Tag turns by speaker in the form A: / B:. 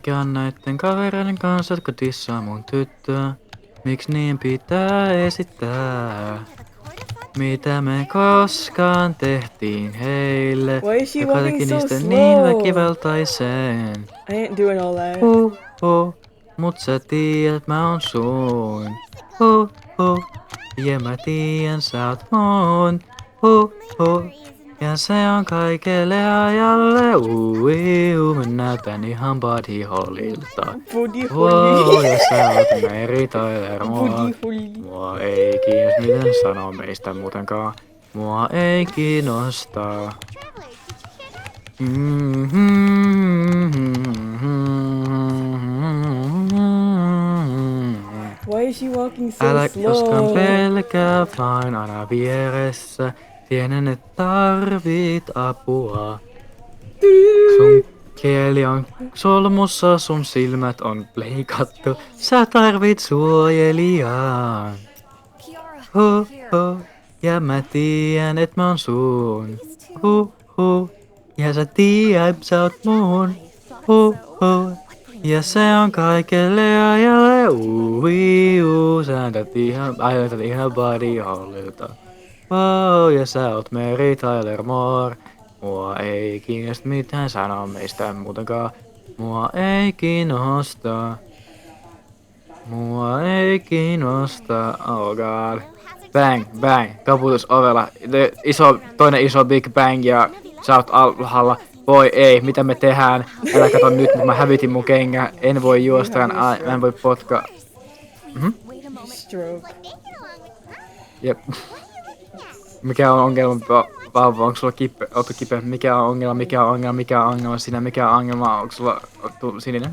A: Mikä on näitten kavereiden kanssa, jotka dissaa mun tyttöä? Miksi niin pitää esittää? Mitä me koskaan tehtiin heille,
B: Why is she
A: joka
B: walking
A: teki
B: so
A: niistä
B: slow?
A: niin väkivaltaisen?
B: I ain't doing all that.
A: Mut sä tiedät mä oon sun. Ja mä tiedän sä oot mun. Ja se on kaikelle ajalle. Mä näytän ihan Buddy Hollilta.
B: Buddy
A: Wow, ja
B: Holly.
A: sä oot Meri Tyler
B: Buddy Holly.
A: Mua ei kiinnosta miten sanoo meistä muutenkaan. Mua ei kiinnosta.
B: Why is she walking so
A: Älä koskaan
B: slow?
A: pelkää, vain aina vieressä. Tiedän, et tarvit apua. Sun kieli on solmussa, sun silmät on leikattu. Sä tarvit suojelijaa. Ja mä tiedän, et mä oon sun. Ja sä tiedät, sä oot mun. Ja se on kaikelle ajalle. Sä ajattelet ihan Buddy Hollilta. Wow, ja sä oot Meri Tyler Moore. Mua ei kiinnosta mitään sanoa meistä muutenkaan. Mua ei kiinnosta. Mua ei kiinnosta. Oh god. Bang, bang. Kaputus ovella. Toinen iso Big Bang ja sä oot alhaalla. Voi ei, mitä me tehdään? Älä kato nyt, mä hävitin mun kengä. En voi juosta, mä en voi potkaa.
B: Stroke.
A: Jep. Mikä on ongelma, vauva? Onko sulla ootko kipeä? Mikä on ongelma? Mikä on ongelma? Mikä on ongelma siinä? Mikä on ongelma? Onko sulla sininen?